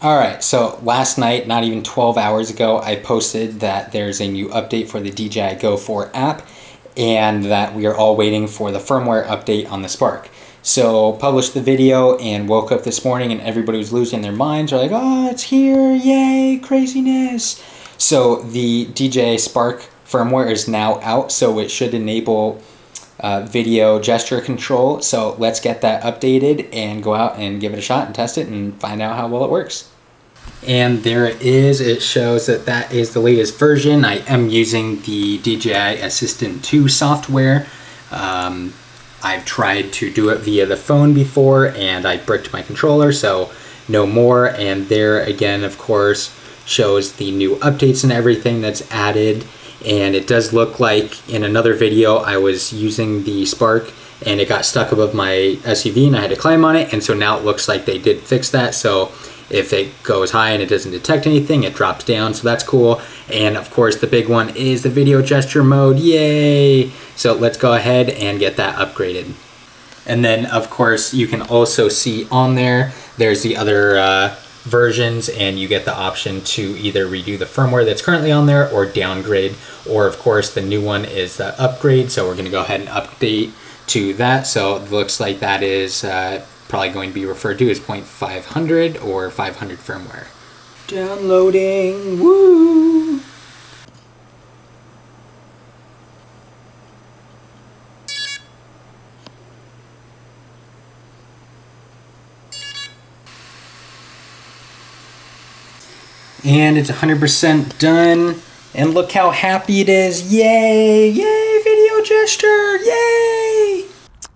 All right, so last night, not even 12 hours ago, I posted that there's a new update for the DJI Go4 app and that we are all waiting for the firmware update on the Spark. So published the video and woke up this morning and everybody was losing their minds. They're like, oh, it's here, yay, craziness. So the DJI Spark firmware is now out, so it should enable video gesture control. So let's get that updated and go out and give it a shot and test it and find out how well it works. And there it is. It shows that that is the latest version. I am using the DJI Assistant 2 software. I've tried to do it via the phone before and I bricked my controller, so no more. And there again, of course, shows the new updates and everything that's added. And it does look like in another video I was using the Spark and it got stuck above my SUV and I had to climb on it, and so now it looks like they did fix that. So if it goes high and it doesn't detect anything, it drops down, so that's cool. And of course the big one is the video gesture mode, yay! So let's go ahead and get that upgraded. And then of course you can also see on there's the other versions, and you get the option to either redo the firmware that's currently on there or downgrade, or of course the new one is the upgrade, so we're going to go ahead and update to that. So it looks like that is probably going to be referred to as 0.500 or 500 firmware. Downloading, woo! And it's 100% done. And look how happy it is. Yay! Yay! Video gesture! Yay!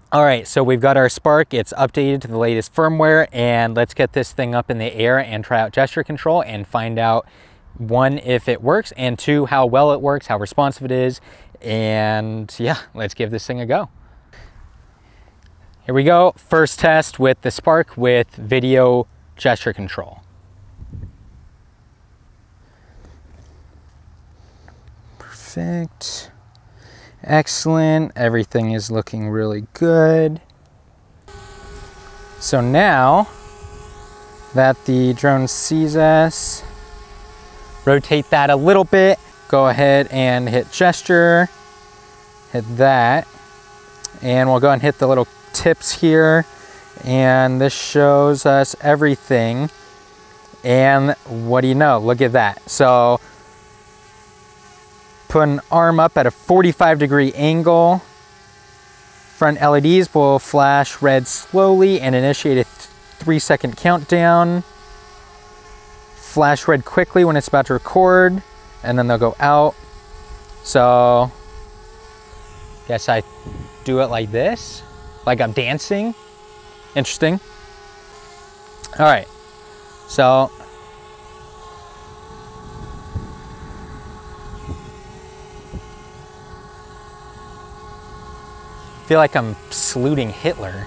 All right, so we've got our Spark. It's updated to the latest firmware, and let's get this thing up in the air and try out gesture control and find out, one, if it works, and two, how well it works, how responsive it is. And yeah, let's give this thing a go. Here we go. First test with the Spark with video gesture control. Perfect. Excellent. Everything is looking really good. So now that the drone sees us, rotate that a little bit. Go ahead and hit gesture. Hit that. And we'll go and hit the little tips here. And this shows us everything. And what do you know? Look at that. So put an arm up at a 45-degree angle. Front LEDs will flash red slowly and initiate a 3-second countdown. Flash red quickly when it's about to record, and then they'll go out. So, guess I do it like this, like I'm dancing. Interesting. All right, so I feel like I'm saluting Hitler.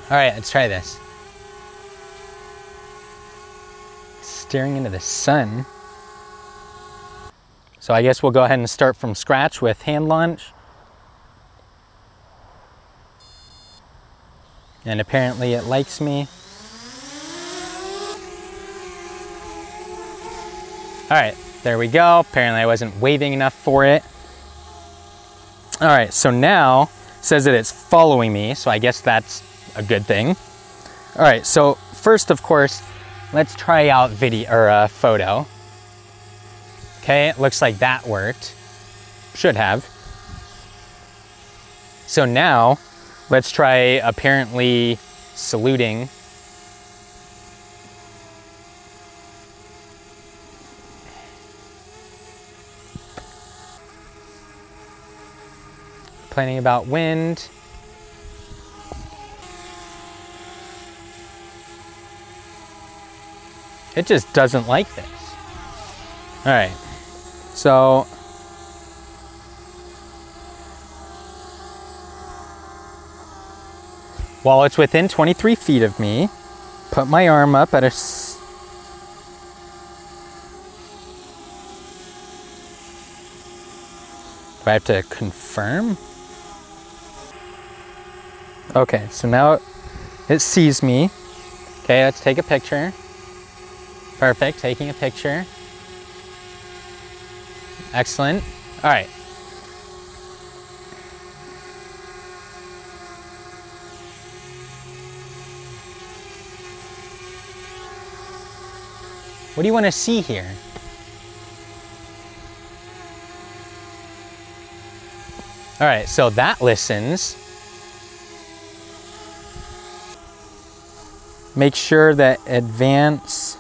All right, let's try this. Staring into the sun. So I guess we'll go ahead and start from scratch with hand launch. And apparently it likes me. All right, there we go. Apparently I wasn't waving enough for it. All right, so now it says that it's following me, so I guess that's a good thing. All right, so first, of course, let's try out video or photo. Okay, it looks like that worked. Should have. So now let's try apparently saluting. Complaining about wind. It just doesn't like this. All right, so while it's within 23 feet of me, put my arm up at a do I have to confirm? Okay, so now it sees me. Okay, let's take a picture. Perfect, taking a picture. Excellent. All right. What do you want to see here? All right, so that listens. Make sure that advance,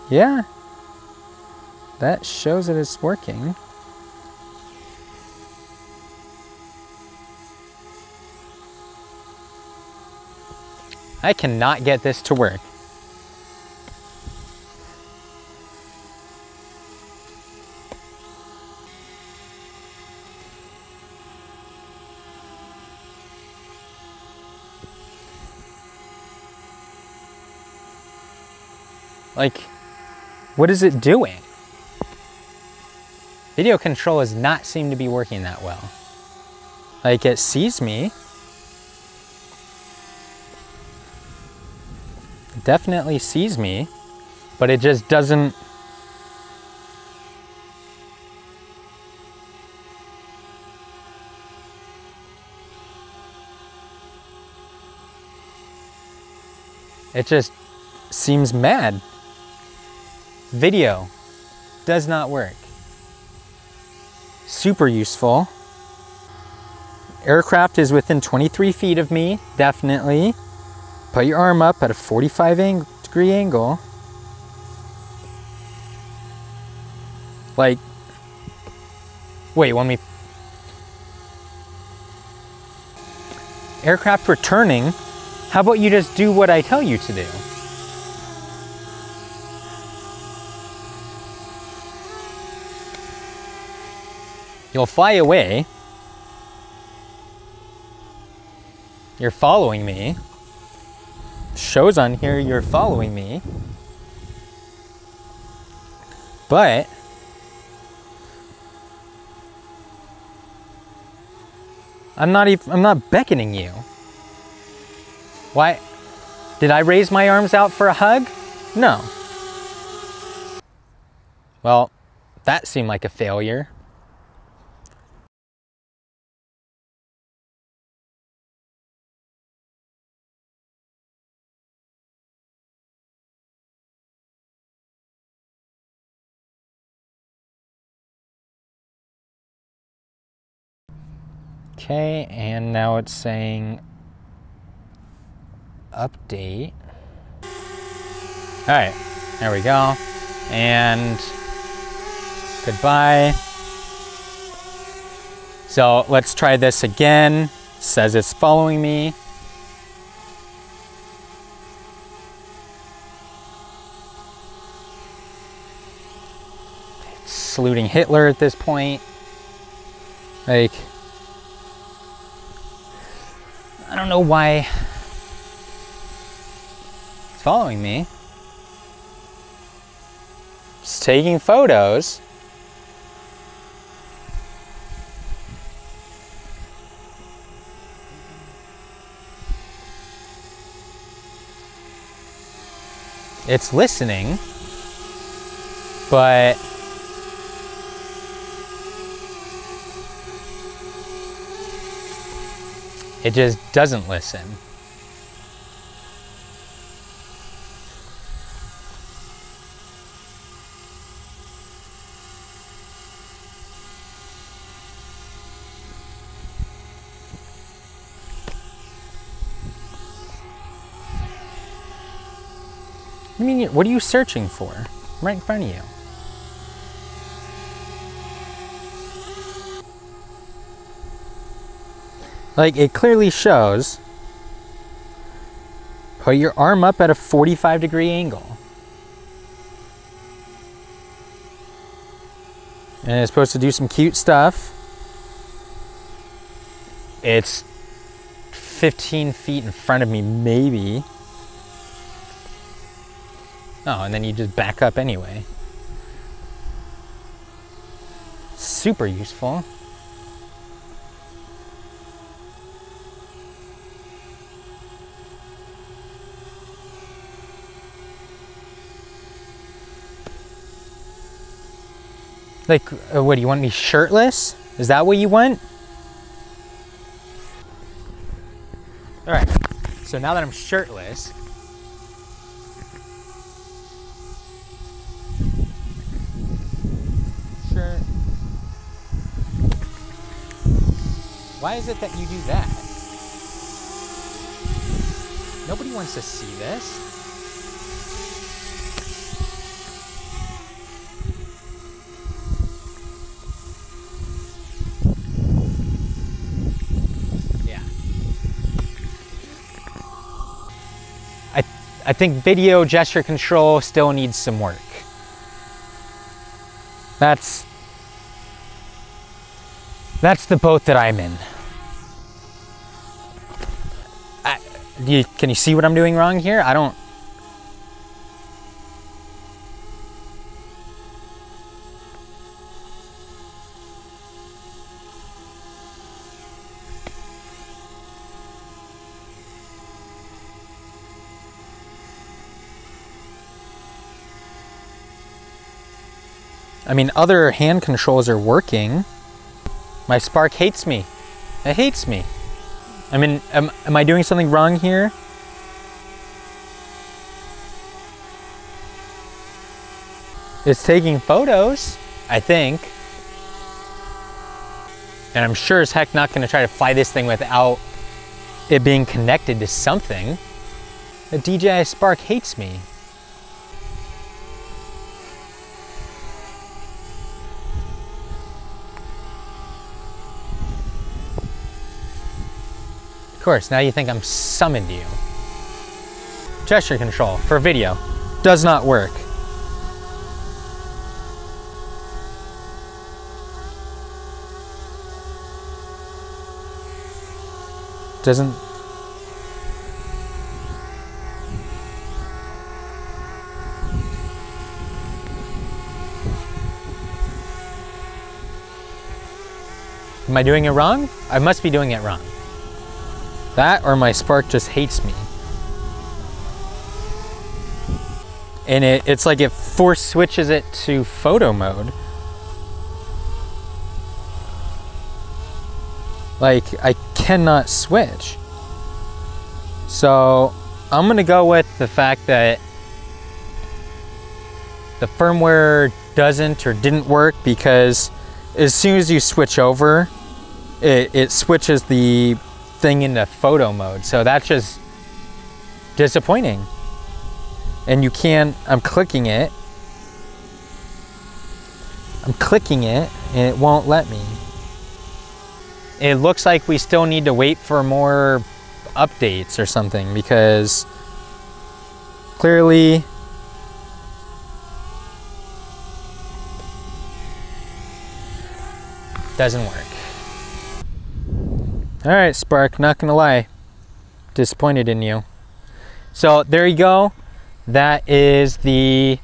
yeah, that shows that it's working. I cannot get this to work. Like, what is it doing? Video control does not seem to be working that well. Like, it sees me. It definitely sees me, but it just doesn't. It just seems mad. Video does not work. Super useful. Aircraft is within 23 feet of me, definitely. Put your arm up at a 45-degree angle. Like, wait, when we... Aircraft returning, how about you just do what I tell you to do? You'll fly away. You're following me. Shows on here you're following me. But I'm not beckoning you. Why? Did I raise my arms out for a hug? No. Well, that seemed like a failure. Okay, and now it's saying update. All right, there we go. And goodbye. So let's try this again. It says it's following me. It's saluting Hitler at this point. Like, I don't know why it's following me. It's taking photos. It's listening, but it just doesn't listen. I mean, what are you searching for? Right in front of you. Like, it clearly shows, put your arm up at a 45-degree angle. And it's supposed to do some cute stuff. It's 15 feet in front of me, maybe. Oh, and then you just back up anyway. Super useful. Like, what, do you want me shirtless? Is that what you want? All right, so now that I'm shirtless, shirt. Why is it that you do that? Nobody wants to see this. Yeah. I think video gesture control still needs some work. That's the boat that I'm in. Can you see what I'm doing wrong here? I don't. I mean, other hand controls are working. My Spark hates me. It hates me. I mean, am I doing something wrong here? It's taking photos, I think. And I'm sure as heck not gonna try to fly this thing without it being connected to something. The DJI Spark hates me. Of course, now you think I'm summoned you. Gesture control for video does not work. Doesn't. Am I doing it wrong? I must be doing it wrong. That or my Spark just hates me. And it's like it force switches it to photo mode. Like, I cannot switch. So I'm gonna go with the fact that the firmware doesn't or didn't work, because as soon as you switch over, it switches the thing into photo mode. So that's just disappointing. And you can't, I'm clicking it and it won't let me. It looks like we still need to wait for more updates or something, because clearly doesn't work. All right, Spark, not gonna lie, disappointed in you. So there you go. That is the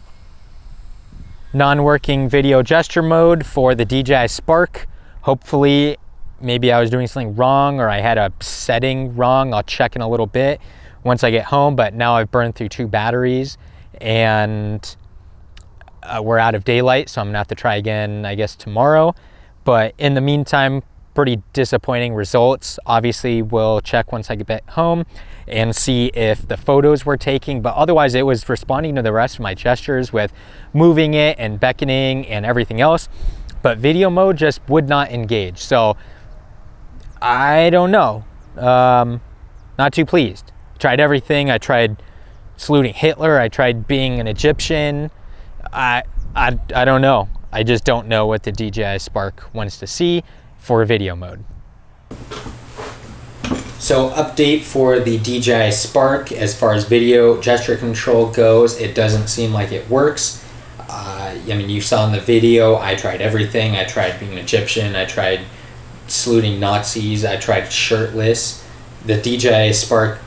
non-working video gesture mode for the DJI Spark. Hopefully, maybe I was doing something wrong or I had a setting wrong. I'll check in a little bit once I get home, but now I've burned through 2 batteries and we're out of daylight, so I'm gonna have to try again, I guess, tomorrow. But in the meantime, pretty disappointing results. Obviously, we'll check once I get back home and see if the photos were taking, but otherwise it was responding to the rest of my gestures with moving it and beckoning and everything else. But video mode just would not engage. So I don't know. Not too pleased. Tried everything. I tried saluting Hitler. I tried being an Egyptian. I don't know. I just don't know what the DJI Spark wants to see for video mode. So update for the DJI Spark as far as video gesture control goes, it doesn't seem like it works. I mean, you saw in the video, I tried everything. I tried being an Egyptian. I tried saluting Nazis. I tried shirtless. The DJI Spark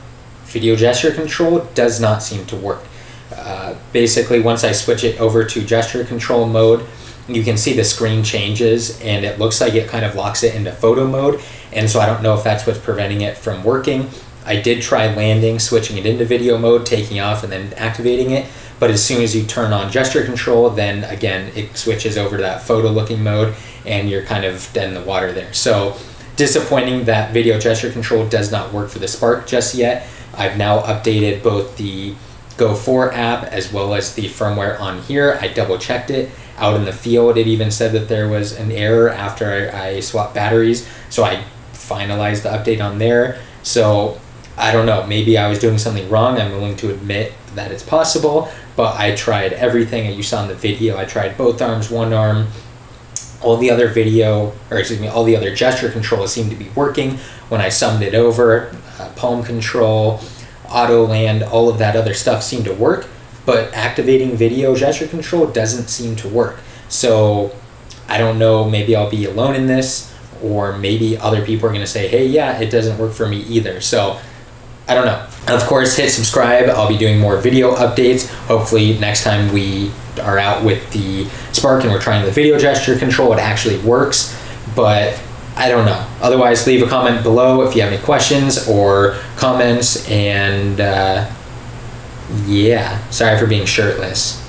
video gesture control does not seem to work. Basically, once I switch it over to gesture control mode, you can see the screen changes and it looks like it kind of locks it into photo mode. And so I don't know if that's what's preventing it from working. I did try landing, switching it into video mode, taking off, and then activating it. But as soon as you turn on gesture control, then again, it switches over to that photo looking mode and you're kind of dead in the water there. So disappointing that video gesture control does not work for the Spark just yet. I've now updated both the Go4 app as well as the firmware on here. I double checked it. Out in the field, it even said that there was an error after I swapped batteries. So I finalized the update on there. So I don't know, maybe I was doing something wrong. I'm willing to admit that it's possible, but I tried everything that you saw in the video. I tried both arms, one arm, all the other all the other gesture controls seemed to be working when I summed it over. Palm control, auto land, all of that other stuff seemed to work, but activating video gesture control doesn't seem to work. So I don't know, maybe I'll be alone in this, or maybe other people are gonna say, hey, yeah, it doesn't work for me either. So I don't know. Of course, hit subscribe. I'll be doing more video updates. Hopefully next time we are out with the Spark and we're trying the video gesture control, it actually works, but I don't know. Otherwise, leave a comment below if you have any questions or comments, and yeah, sorry for being shirtless.